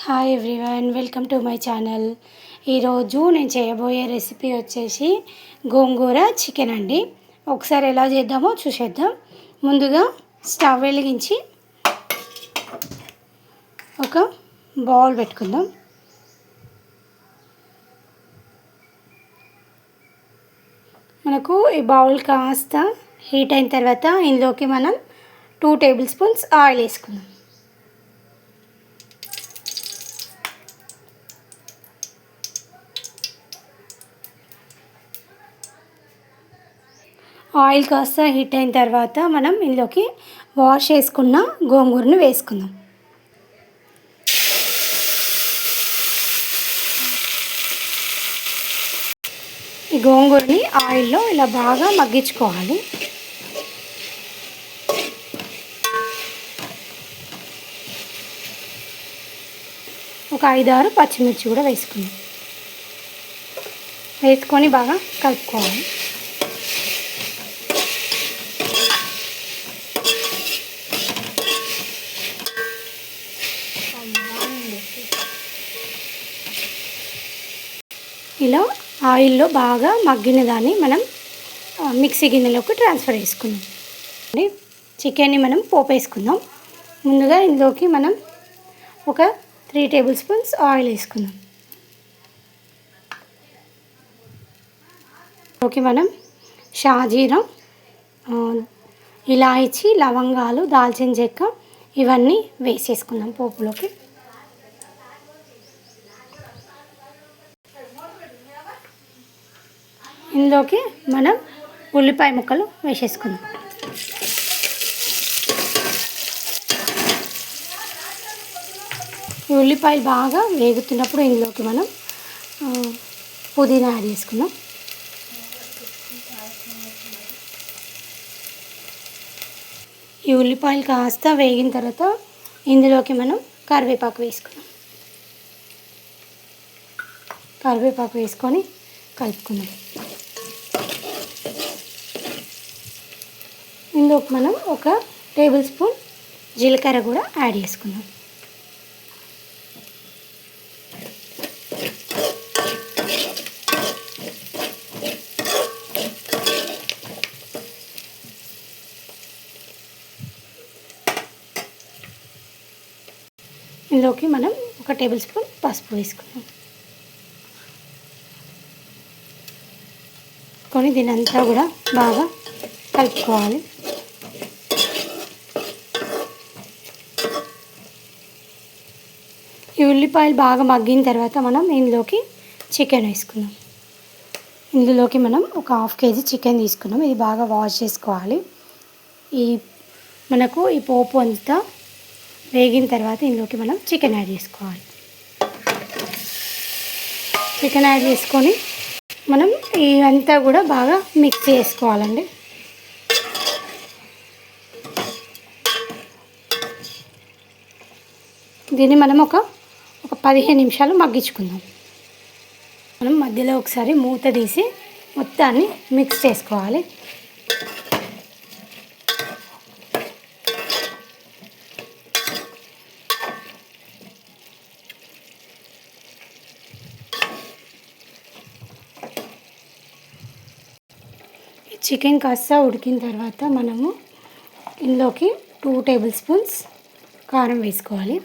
Hi everyone, welcome to my channel. ఈరోజు నేను చేయబోయే రెసిపీ వచ్చేసి గోంగూర చికెన్ అండి. ఒకసారి ఎలా చేద్దామో చూసేద్దాం. ముందుగా స్టవ్ వెలిగించి ఒక బౌల్ పెట్టుకుందాం. మనకు ఈ బౌల్ కాస్త హీట్ అయిన తర్వాత ఇందులోకి మనం 2 టేబుల్ స్పూన్స్ ఆయిల్ వేసుకుందాం. ఆయిల్ కాస్త హీట్ అయిన తర్వాత మనం ఇందులోకి వాష్ చేసుకున్న గోంగూరను వేసుకుందాం. ఈ గోంగూరని ఆయిల్లో ఇలా బాగా మగ్గించుకోవాలి. ఒక 5-6 పచ్చిమిర్చి కూడా వేసుకుందాం. వేసుకొని బాగా కలుపుకోవాలి. ఇలా ఆయిల్లో బాగా మగ్గిన దాన్ని మనం మిక్సీ గిన్నెలోకి ట్రాన్స్ఫర్ చేసుకుందాం. చికెన్ని మనం పోపు వేసుకుందాం. ముందుగా ఇందులోకి మనం ఒక 3 టేబుల్ స్పూన్స్ ఆయిల్ వేసుకుందాం. ఇందులోకి మనం షాజీరా, ఇలాయచి, లవంగాలు, దాల్చిన చెక్క ఇవన్నీ వేసేసుకుందాం పోపులోకి. ఇందులోకి మనం ఉల్లిపాయ ముక్కలు వేసేసుకుందాం. ఈ ఉల్లిపాయలు బాగా వేగుతున్నప్పుడు ఇందులోకి మనం పుదీనా యాడ్ చేసుకుందాం. ఈ ఉల్లిపాయలు కాస్త వేగిన తర్వాత ఇందులోకి మనం కరివేపాకు వేసుకుందాం. కరివేపాకు వేసుకొని కలుపుకుందాం. ఇందులోకి మనం ఒక టేబుల్ స్పూన్ జీలకర్ర కూడా యాడ్ చేసుకుందాం. ఇందులోకి మనం ఒక టేబుల్ స్పూన్ పసుపు వేసుకుందాం. కొని దీనంతా కూడా బాగా కలుపుకోవాలి. ఈ ఉల్లిపాయలు బాగా మగ్గిన తర్వాత మనం ఇందులోకి చికెన్ వేసుకుందాం. ఇందులోకి మనం ఒక 1/2 కేజీ చికెన్ తీసుకున్నాం. ఇది బాగా వాష్ చేసుకోవాలి. మనకు ఈ పోపు అంతా వేగిన తర్వాత ఇందులోకి మనం చికెన్ యాడ్ చేసుకోవాలి. చికెన్ యాడ్ చేసుకొని మనం ఇదంతా కూడా బాగా మిక్స్ చేసుకోవాలండి. దీన్ని మనం ఒక 15 నిమిషాలు మగ్గించుకుందాం. మనం మధ్యలో ఒకసారి మూత తీసి మొత్తాన్ని మిక్స్ చేసుకోవాలి. చికెన్ కాస్త ఉడికిన తర్వాత మనము ఇందులోకి 2 టేబుల్ స్పూన్స్ కారం వేసుకోవాలి.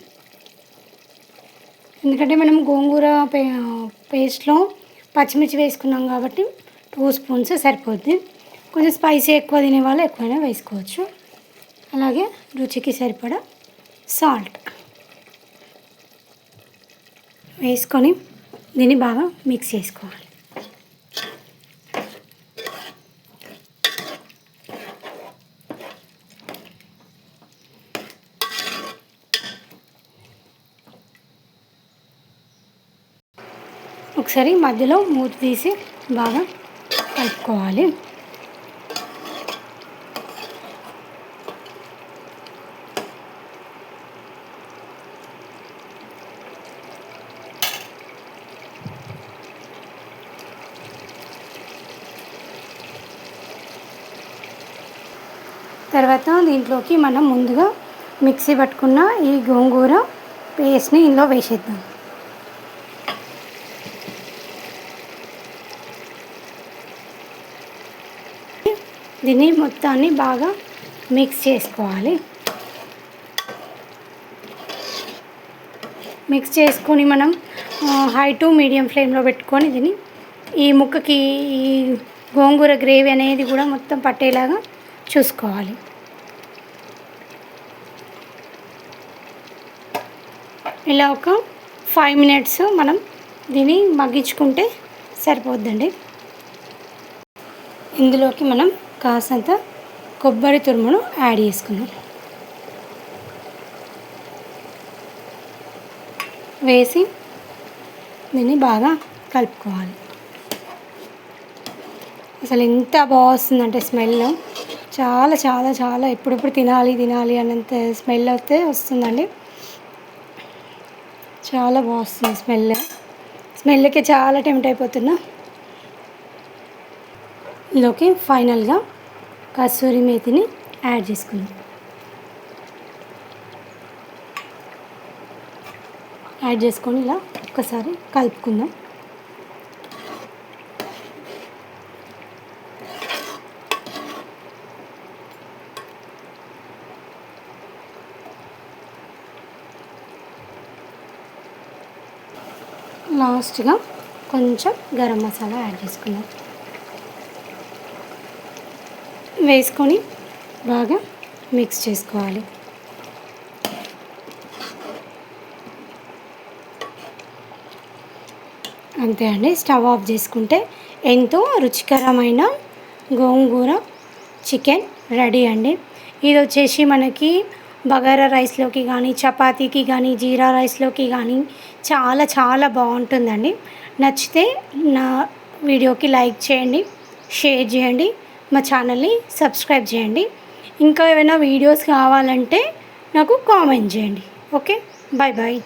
ఎందుకంటే మనం గోంగూర పేస్ట్లో పచ్చిమిర్చి వేసుకున్నాం కాబట్టి 2 స్పూన్స్ సరిపోద్ది. కొంచెం స్పైసీ ఎక్కువ తినేవాళ్ళు ఎక్కువైనా వేసుకోవచ్చు. అలాగే రుచికి సరిపడా సాల్ట్ వేసుకొని దీన్ని బాగా మిక్స్ చేసుకోవాలి. ఒకసారి మధ్యలో మూత తీసి బాగా కలుపుకోవాలి. తర్వాత దీంట్లోకి మనం ముందుగా మిక్సీ పట్టుకున్న ఈ గోంగూర పేస్ట్ని ఇందులో వేసేద్దాం. దీన్ని మొత్తాన్ని బాగా మిక్స్ చేసుకోవాలి. మిక్స్ చేసుకొని మనం హై టు మీడియం ఫ్లేమ్లో పెట్టుకొని దీన్ని ఈ ముక్కకి ఈ గోంగూర గ్రేవీ అనేది కూడా మొత్తం పట్టేలాగా చూసుకోవాలి. ఇలా ఒక 5 minutes మనం దీన్ని మగ్గించుకుంటే సరిపోద్దండి. ఇందులోకి మనం కాసంత కొబ్బరి తురుమును యాడ్ చేసుకుందాం. వేసి దీన్ని బాగా కలుపుకోవాలి. అసలు ఎంత బాగుందంటే స్మెల్ చాలా చాలా చాలా ఎప్పుడెప్పుడు తినాలి అన్నంత స్మెల్ అయితే వస్తుందండి. చాలా బాగుంది స్మెల్కి చాలా టెంప్ట్ అయిపోతున్నా. ఇందులోకి ఫైనల్గా కస్తూరి మేతిని యాడ్ చేసుకుందాం. యాడ్ చేసుకొని ఇలా ఒక్కసారి కలుపుకుందాం. లాస్ట్గా కొంచెం గరం మసాలా యాడ్ చేసుకుందాం. వేసుకొని బాగా మిక్స్ చేసుకోవాలి. అంతే అండి. స్టవ్ ఆఫ్ చేసుకుంటే ఎంతో రుచికరమైన గోంగూర చికెన్ రెడీ అండి. ఇది వచ్చేసి మనకి బగారా రైస్లోకి కానీ, చపాతీకి కానీ, జీరా రైస్లోకి కానీ చాలా చాలా బాగుంటుందండి. నచ్చితే నా వీడియోకి లైక్ చేయండి, షేర్ చేయండి, మా ఛానల్ని సబ్స్క్రైబ్ చేయండి. ఇంకా ఏమైనా వీడియోస్ కావాలంటే నాకు కామెంట్ చేయండి. Okay, bye bye.